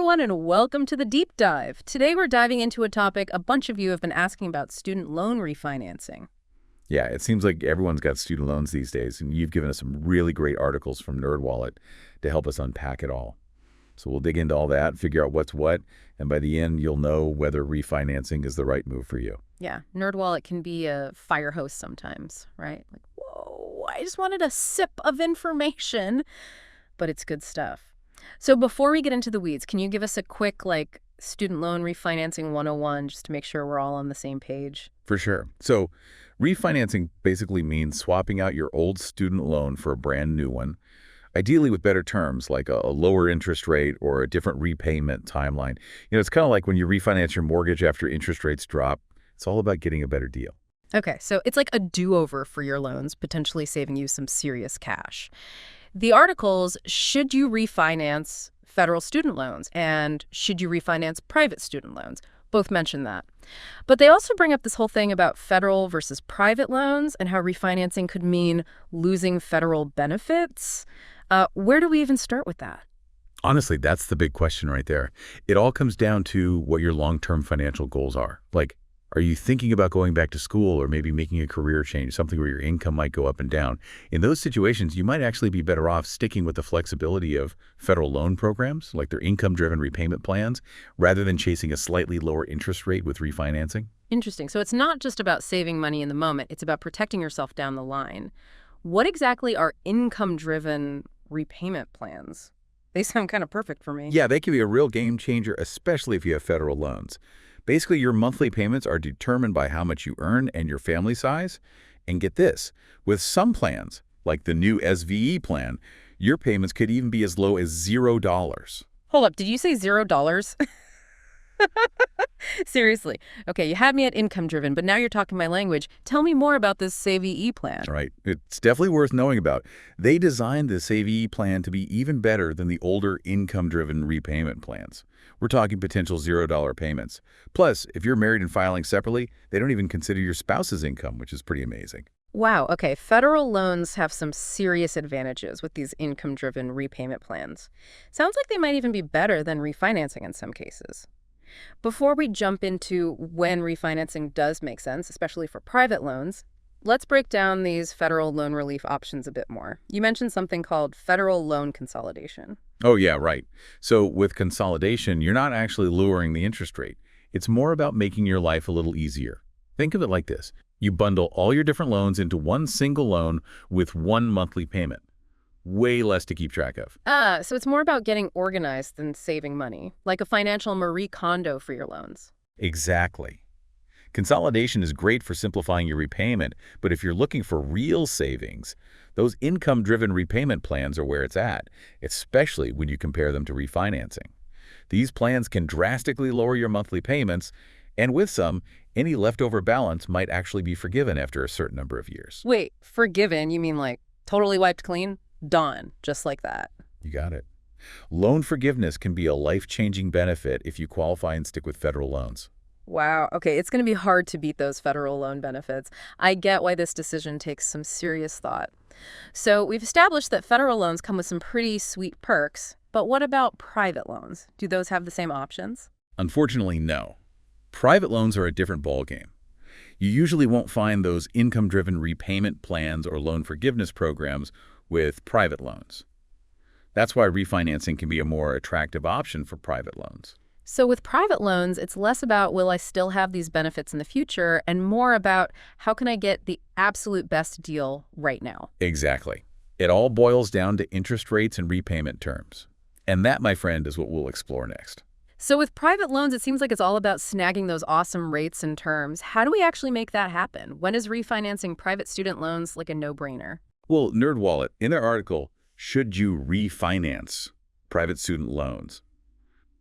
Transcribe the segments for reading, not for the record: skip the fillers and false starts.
everyone, and welcome to the Deep Dive. Today we're diving into a topic a bunch of you have been asking about: student loan refinancing. Yeah, it seems like everyone's got student loans these days, and you've given us some really great articles from NerdWallet to help us unpack it all. So we'll dig into all that, figure out what's what, and by the end, you'll know whether refinancing is the right move for you. Yeah, NerdWallet can be a fire hose sometimes, right? Like, whoa, I just wanted a sip of information, but it's good stuff. So before we get into the weeds, can you give us a quick, student loan refinancing 101 just to make sure we're all on the same page? For sure. So refinancing basically means swapping out your old student loan for a brand new one, ideally with better terms like a lower interest rate or a different repayment timeline. It's kind of like when you refinance your mortgage after interest rates drop. It's all about getting a better deal. Okay, so it's like a do-over for your loans, potentially saving you some serious cash. The articles, should you refinance federal student loans and should you refinance private student loans? Both mention that. But they also bring up this whole thing about federal versus private loans and how refinancing could mean losing federal benefits. Where do we even start with that? Honestly, that's the big question right there. It all comes down to what your long-term financial goals are. Are you thinking about going back to school or maybe making a career change, something where your income might go up and down? In those situations, you might actually be better off sticking with the flexibility of federal loan programs, like their income-driven repayment plans, rather than chasing a slightly lower interest rate with refinancing. Interesting. So it's not just about saving money in the moment. It's about protecting yourself down the line. What exactly are income-driven repayment plans? They sound kind of perfect for me. Yeah, they can be a real game changer, especially if you have federal loans. Basically, your monthly payments are determined by how much you earn and your family size. And get this, with some plans, like the new SVE plan, your payments could even be as low as $0. Hold up, did you say $0? Seriously. Okay, you had me at income-driven, but now you're talking my language. Tell me more about this SVE plan. Right. It's definitely worth knowing about. They designed the SVE plan to be even better than the older income-driven repayment plans. We're talking potential $0 payments. Plus, if you're married and filing separately, they don't even consider your spouse's income, which is pretty amazing. Wow, okay. Federal loans have some serious advantages with these income-driven repayment plans. Sounds like they might even be better than refinancing in some cases. Before we jump into when refinancing does make sense, especially for private loans, let's break down these federal loan relief options a bit more. You mentioned something called federal loan consolidation. Oh, yeah, right. So with consolidation, you're not actually lowering the interest rate. It's more about making your life a little easier. Think of it like this. You bundle all your different loans into one single loan with one monthly payment. Way less to keep track of. So it's more about getting organized than saving money, like a financial Marie Kondo for your loans. Exactly. Consolidation is great for simplifying your repayment, but if you're looking for real savings, those income-driven repayment plans are where it's at, especially when you compare them to refinancing. These plans can drastically lower your monthly payments, and with some, any leftover balance might actually be forgiven after a certain number of years. Wait, forgiven? You mean like totally wiped clean? Done, just like that. You got it. Loan forgiveness can be a life-changing benefit if you qualify and stick with federal loans. Wow. Okay, it's going to be hard to beat those federal loan benefits. I get why this decision takes some serious thought. So we've established that federal loans come with some pretty sweet perks, but what about private loans? Do those have the same options? Unfortunately, no. Private loans are a different ballgame. You usually won't find those income-driven repayment plans or loan forgiveness programs with private loans. That's why refinancing can be a more attractive option for private loans. So with private loans, it's less about will I still have these benefits in the future and more about how can I get the absolute best deal right now. Exactly. It all boils down to interest rates and repayment terms. And that, my friend, is what we'll explore next. So with private loans, it seems like it's all about snagging those awesome rates and terms. How do we actually make that happen? When is refinancing private student loans like a no-brainer? Well, NerdWallet, in their article, Should You Refinance Private Student Loans?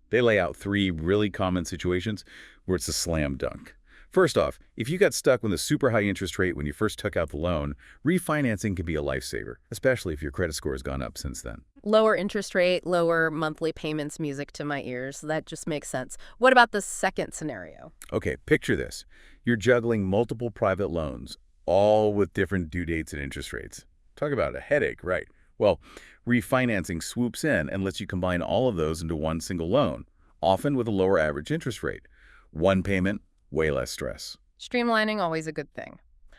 They lay out 3 really common situations where it's a slam dunk. First off, if you got stuck with a super high interest rate when you first took out the loan, refinancing can be a lifesaver, especially if your credit score has gone up since then. Lower interest rate, lower monthly payments, music to my ears. That just makes sense. What about the second scenario? Okay, picture this. You're juggling multiple private loans, all with different due dates and interest rates. Talk about a headache, right? Well, refinancing swoops in and lets you combine all of those into one single loan, often with a lower average interest rate. One payment, way less stress. Streamlining, always a good thing.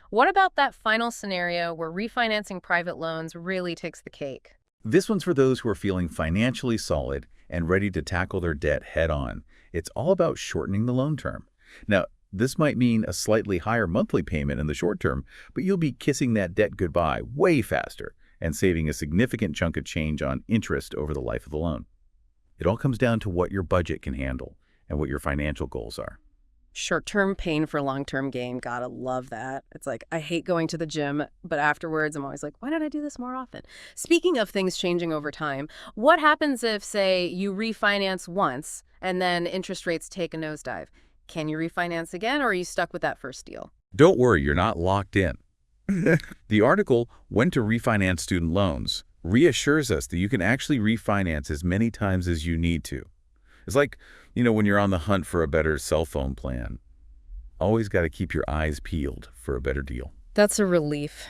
What about that final scenario where refinancing private loans really takes the cake? This one's for those who are feeling financially solid and ready to tackle their debt head on. It's all about shortening the loan term. Now, this might mean a slightly higher monthly payment in the short term, but you'll be kissing that debt goodbye way faster and saving a significant chunk of change on interest over the life of the loan. It all comes down to what your budget can handle and what your financial goals are. Short-term pain for long-term gain. Gotta love that. It's like, I hate going to the gym, but afterwards I'm always like, why don't I do this more often? Speaking of things changing over time, what happens if, say, you refinance once and then interest rates take a nosedive? Can you refinance again, or are you stuck with that first deal? Don't worry, you're not locked in. The article, When to Refinance Student Loans, reassures us that you can actually refinance as many times as you need to. It's like, when you're on the hunt for a better cell phone plan. Always got to keep your eyes peeled for a better deal. That's a relief.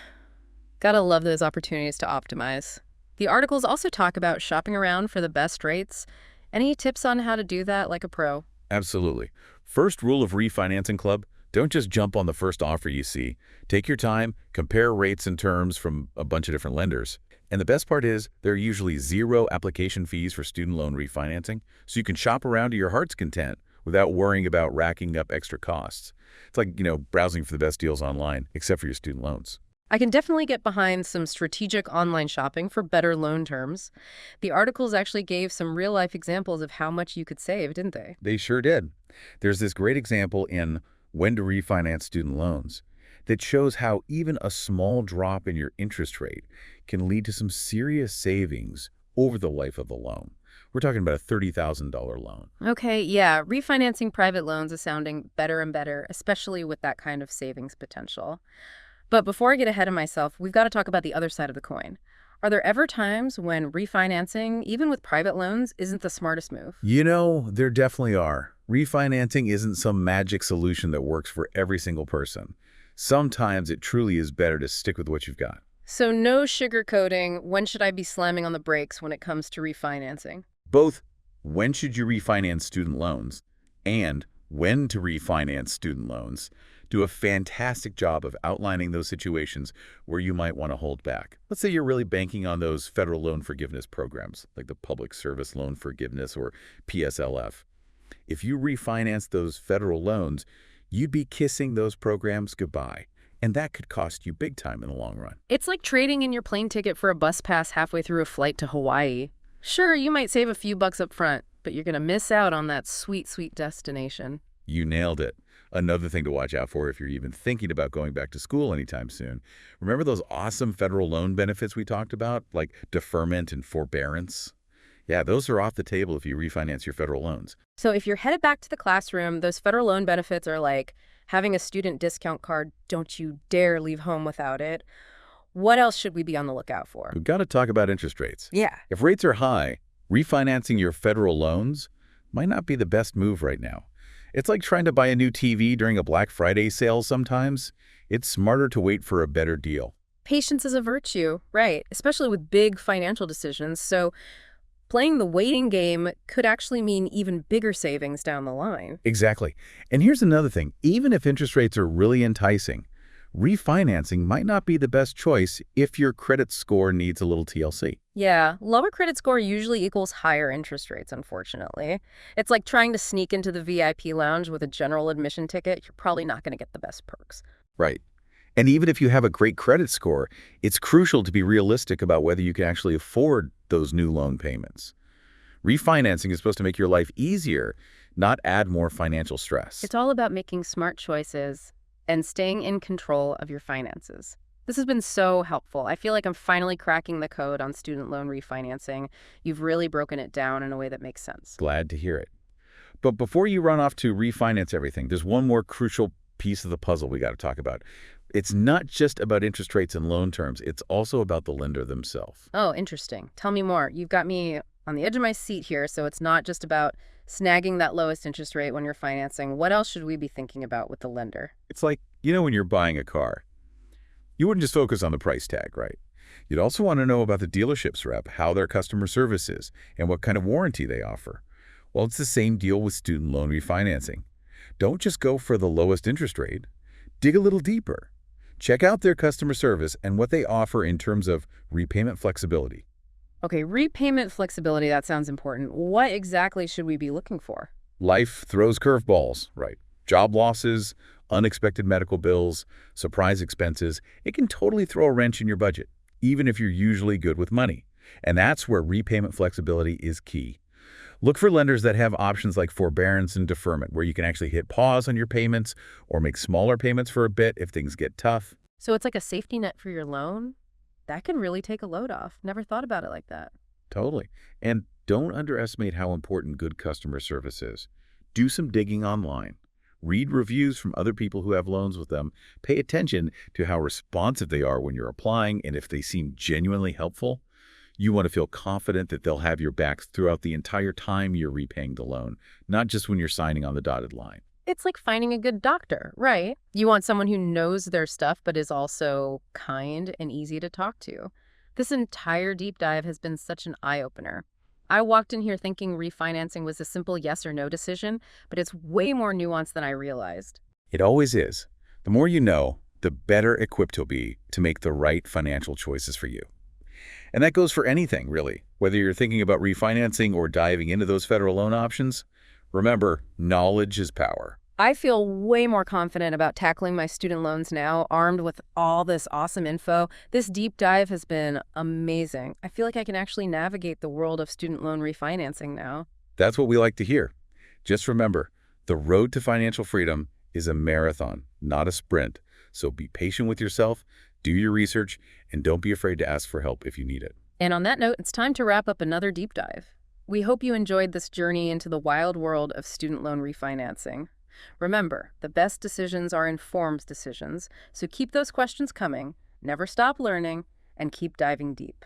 Gotta love those opportunities to optimize. The articles also talk about shopping around for the best rates. Any tips on how to do that like a pro? Absolutely. First rule of Refinancing Club, don't just jump on the first offer you see. Take your time, compare rates and terms from a bunch of different lenders. And the best part is, there are usually zero application fees for student loan refinancing, so you can shop around to your heart's content without worrying about racking up extra costs. It's like, browsing for the best deals online, except for your student loans. I can definitely get behind some strategic online shopping for better loan terms. The articles actually gave some real-life examples of how much you could save, didn't they? They sure did. There's this great example in When to Refinance Student Loans that shows how even a small drop in your interest rate can lead to some serious savings over the life of the loan. We're talking about a $30,000 loan. Okay, yeah, refinancing private loans is sounding better and better, especially with that kind of savings potential. But before I get ahead of myself, we've got to talk about the other side of the coin. Are there ever times when refinancing, even with private loans, isn't the smartest move? There definitely are. Refinancing isn't some magic solution that works for every single person. Sometimes it truly is better to stick with what you've got. So no sugarcoating. When should I be slamming on the brakes when it comes to refinancing? Both when should you refinance student loans and when to refinance student loans do a fantastic job of outlining those situations where you might want to hold back. Let's say you're really banking on those federal loan forgiveness programs, like the Public Service Loan Forgiveness or PSLF. If you refinance those federal loans, you'd be kissing those programs goodbye, and that could cost you big time in the long run. It's like trading in your plane ticket for a bus pass halfway through a flight to Hawaii. Sure, you might save a few bucks up front, but you're going to miss out on that sweet, sweet destination. You nailed it. Another thing to watch out for if you're even thinking about going back to school anytime soon. Remember those awesome federal loan benefits we talked about, like deferment and forbearance? Yeah, those are off the table if you refinance your federal loans. So if you're headed back to the classroom, those federal loan benefits are like having a student discount card. Don't you dare leave home without it. What else should we be on the lookout for? We've got to talk about interest rates. Yeah. If rates are high, refinancing your federal loans might not be the best move right now. It's like trying to buy a new TV during a Black Friday sale sometimes. It's smarter to wait for a better deal. Patience is a virtue, right? Especially with big financial decisions. So playing the waiting game could actually mean even bigger savings down the line. Exactly. And here's another thing. Even if interest rates are really enticing, refinancing might not be the best choice if your credit score needs a little TLC. Yeah, lower credit score usually equals higher interest rates, unfortunately. It's like trying to sneak into the VIP lounge with a general admission ticket. You're probably not going to get the best perks. Right. And even if you have a great credit score, it's crucial to be realistic about whether you can actually afford those new loan payments. Refinancing is supposed to make your life easier, not add more financial stress. It's all about making smart choices and staying in control of your finances. This has been so helpful. I feel like I'm finally cracking the code on student loan refinancing. You've really broken it down in a way that makes sense. Glad to hear it. But before you run off to refinance everything, there's one more crucial piece of the puzzle we got to talk about. It's not just about interest rates and loan terms. It's also about the lender themselves. Oh, interesting. Tell me more. You've got me on the edge of my seat here, so it's not just about snagging that lowest interest rate when you're financing. What else should we be thinking about with the lender? It's like, when you're buying a car, you wouldn't just focus on the price tag, right? You'd also want to know about the dealership's rep, how their customer service is, and what kind of warranty they offer. Well, it's the same deal with student loan refinancing. Don't just go for the lowest interest rate. Dig a little deeper. Check out their customer service and what they offer in terms of repayment flexibility. Okay, repayment flexibility, that sounds important. What exactly should we be looking for? Life throws curveballs, right? Job losses, unexpected medical bills, surprise expenses. It can totally throw a wrench in your budget, even if you're usually good with money. And that's where repayment flexibility is key. Look for lenders that have options like forbearance and deferment, where you can actually hit pause on your payments or make smaller payments for a bit if things get tough. So it's like a safety net for your loan? That can really take a load off. Never thought about it like that. Totally. And don't underestimate how important good customer service is. Do some digging online. Read reviews from other people who have loans with them. Pay attention to how responsive they are when you're applying and if they seem genuinely helpful. You want to feel confident that they'll have your back throughout the entire time you're repaying the loan, not just when you're signing on the dotted line. It's like finding a good doctor, right? You want someone who knows their stuff but is also kind and easy to talk to. This entire deep dive has been such an eye-opener. I walked in here thinking refinancing was a simple yes or no decision, but it's way more nuanced than I realized. It always is. The more you know, the better equipped you'll be to make the right financial choices for you. And that goes for anything, really. Whether you're thinking about refinancing or diving into those federal loan options, remember, knowledge is power. I feel way more confident about tackling my student loans now, armed with all this awesome info. This deep dive has been amazing. I feel like I can actually navigate the world of student loan refinancing now. That's what we like to hear. Just remember, the road to financial freedom is a marathon, not a sprint. So be patient with yourself, do your research, and don't be afraid to ask for help if you need it. And on that note, it's time to wrap up another deep dive. We hope you enjoyed this journey into the wild world of student loan refinancing. Remember, the best decisions are informed decisions, so keep those questions coming, never stop learning, and keep diving deep.